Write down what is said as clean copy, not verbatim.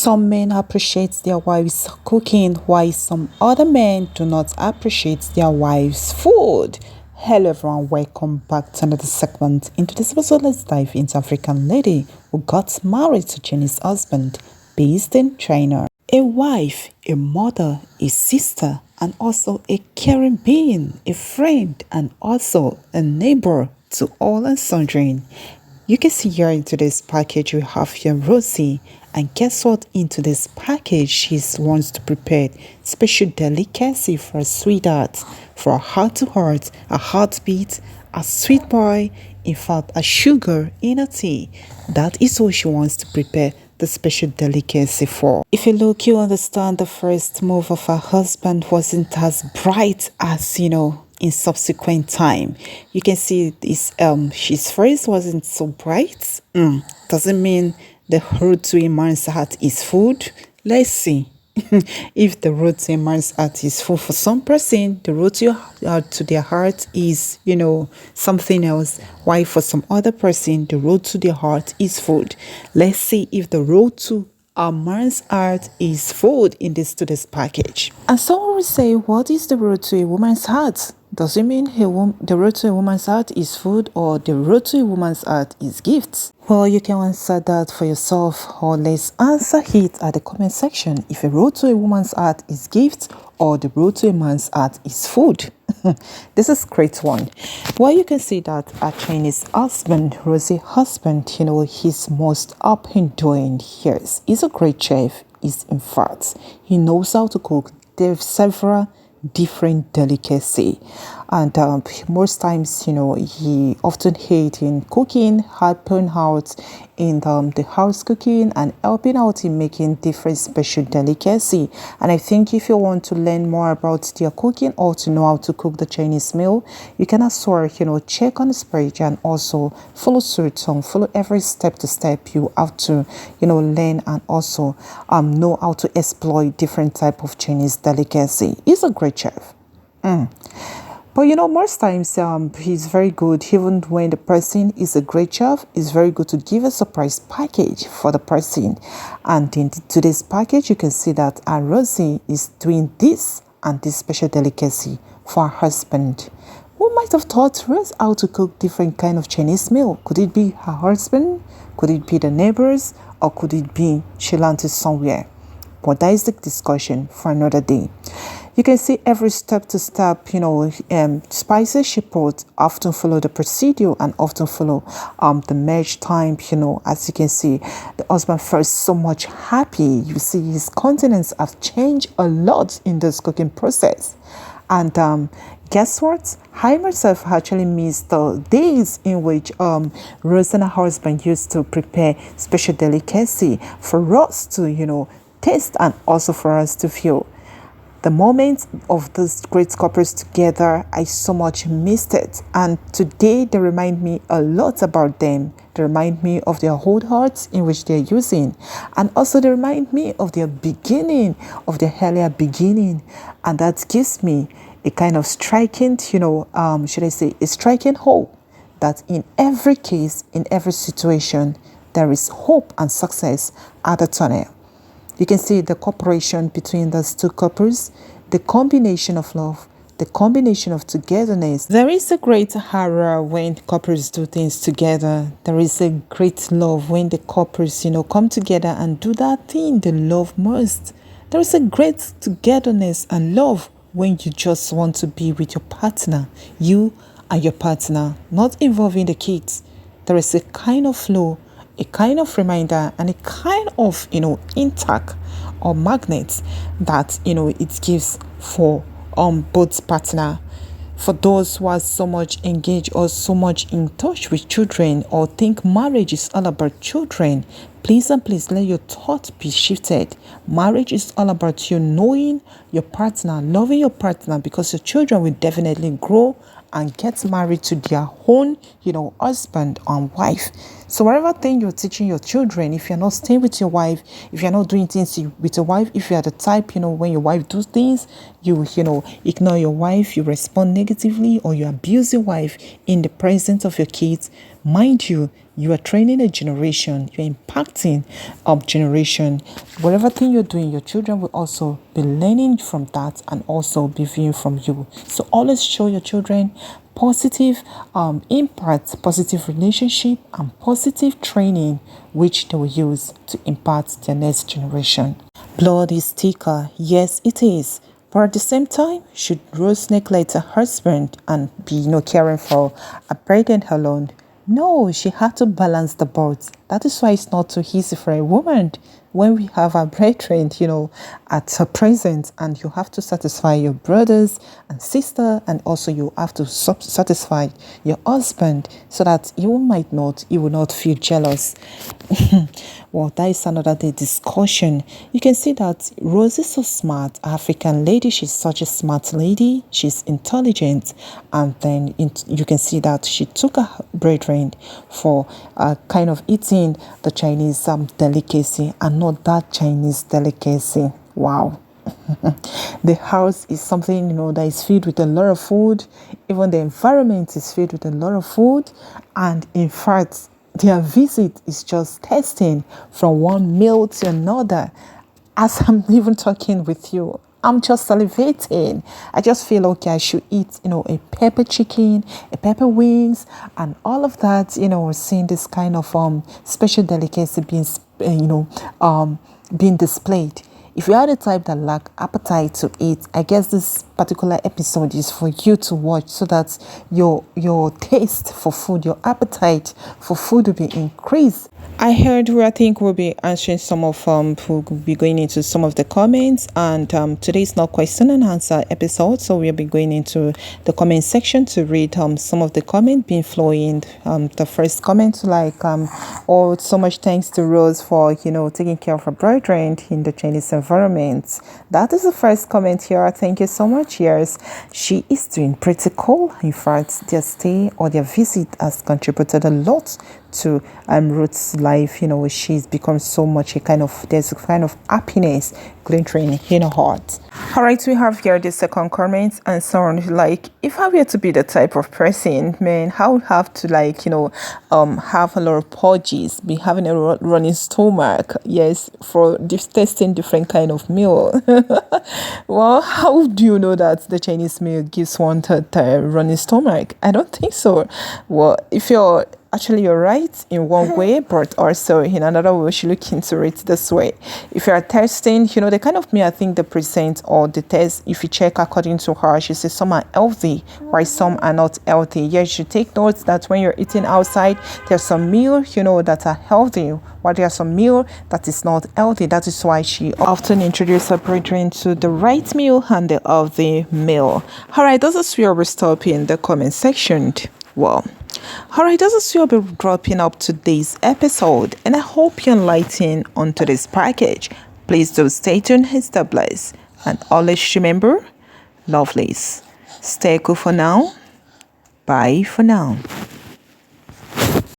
Some men appreciate their wives' cooking, while some other men do not appreciate their wives' food. Hello everyone, welcome back to another segment. Into this episode, let's dive into African lady who got married to Chinese husband based in China. A wife, a mother, a sister, and also a caring being, a friend, and also a neighbor to all and sundry. You can see here into this package we have here Rosie, and guess what? Into this package she wants to prepare special delicacy for a sweetheart, for a heart to heart, a heartbeat, a sweet boy, in fact a sugar in a tea. That is what she wants to prepare the special delicacy for. If you look, you understand the first move of her husband wasn't as bright as in subsequent time. You can see this his face wasn't so bright. Doesn't mean the road to a man's heart is food. Let's see. If the road to a man's heart is food for some person, the road to their heart is something else. Why for some other person the road to their heart is food. Let's see if the road to a man's heart is food in this package. And someone will say, what is the road to a woman's heart? Does it mean the road to a woman's heart is food, or the road to a woman's heart is gifts? Well, you can answer that for yourself, or let's answer it at the comment section. If a road to a woman's heart is gifts, or the road to a man's heart is food. This is a great one. Well, you can see that a Chinese husband, Rosie husband, his most up and doing years. He's a great chef. In fact, he knows how to cook. There's several different delicacy, and most times he often hate in cooking, helping out in the house cooking and helping out in making different special delicacy. And I think if you want to learn more about their cooking or to know how to cook the Chinese meal, you can as well check on his page and also follow suit on follow every step to step you have to learn, and also know how to exploit different type of Chinese delicacy. He's a great chef. But most times he's very good. Even when the person is a great chef, it's very good to give a surprise package for the person. And in today's package, you can see that Rosie is doing this and this special delicacy for her husband. Who might have taught Rose how to cook different kind of Chinese meal? Could it be her husband? Could it be the neighbors? Or could it be she learned it somewhere? But that is the discussion for another day. You can see every step to step, spices she put often follow the procedure and often follow the merge time, as you can see. The husband feels so much happy. You see his countenance have changed a lot in this cooking process. And guess what? I myself actually miss the days in which Rose and her husband used to prepare special delicacy for us to, taste, and also for us to feel. The moment of these great couples together, I so much missed it. And today they remind me a lot about them. They remind me of their old hearts in which they're using. And also they remind me of their beginning, of their earlier beginning. And that gives me a kind of striking, should I say, a striking hope that in every case, in every situation, there is hope and success at the tunnel. You can see the cooperation between those two couples, the combination of love, the combination of togetherness. There is a great horror when couples do things together. There is a great love when the couples, come together and do that thing they love most. There is a great togetherness and love when you just want to be with your partner, you and your partner, not involving the kids. There is a kind of flow, a kind of reminder, and a kind of intact or magnet that it gives for both partner. For those who are so much engaged or so much in touch with children or think marriage is all about children, please and please let your thought be shifted. Marriage is all about you knowing your partner, loving your partner, because your children will definitely grow and get married to their own, husband and wife. So whatever thing you're teaching your children, if you're not staying with your wife, if you're not doing things with your wife, if you are the type, when your wife does things, you ignore your wife, you respond negatively, or you abuse your wife in the presence of your kids, Mind you, you are training a generation, you're impacting a generation. Whatever thing you're doing, your children will also be learning from that and also be viewing from you. So always show your children positive impact, positive relationship, and positive training, which they will use to impact their next generation. Blood is thicker, yes, it is. But at the same time, should Rose neglect her husband and be, caring for a pregnant alone? No, she had to balance the both. That is why it's not too easy for a woman when we have our brethren, at her present, and you have to satisfy your brothers and sister, and also you have to satisfy your husband so that you will not feel jealous. Well, that is another day discussion. You can see that Rose is so smart, African lady. She's such a smart lady. She's intelligent, and then you can see that she took her brethren for kind of eating the Chinese delicacy and not that Chinese delicacy. Wow. The house is something that is filled with a lot of food. Even the environment is filled with a lot of food, and in fact their visit is just testing from one meal to another. As I'm even talking with you, I'm just salivating. I just feel okay. I should eat, a pepper chicken, a pepper wings, and all of that. Seeing this kind of special delicacy being displayed. If you are the type that lack appetite to eat, I guess this particular episode is for you to watch so that your taste for food, your appetite for food will be increased. I heard I think we'll be answering some of we'll be going into some of the comments, and today is not question and answer episode, so we'll be going into the comment section to read some of the comment being flowing. The first comment oh, so much thanks to Rose for taking care of her brethren in the Chinese environment. That is the first comment here. Thank you so much. Yes, she is doing pretty cool. In fact, their stay or their visit has contributed a lot to Ruth's life. She's become so much there's a kind of happiness glittering in her heart. All right, we have here the second comment, and someone if I were to be the type of person, man, I would have to have a lot of purges, be having a running stomach, yes, for testing different kind of meal. Well, how do you know that the Chinese meal gives one the running stomach? I don't think so. Well, if you're right in one way, but also in another way, we should look into it this way. If you are testing, the kind of meal I think they present or the test, if you check according to her, she says some are healthy, while some are not healthy. Yes, you should take notes that when you're eating outside, there's some meal, that are healthy, while there's some meal that is not healthy. That is why she often introduces her brethren to the right meal and the healthy meal. All right, this is where we stop in the comment section. Well, alright, this is where we'll be dropping up today's episode, and I hope you're enlightened on today's package. Please do stay tuned and stay blessed, and always remember, lovelies, stay cool for now, bye for now.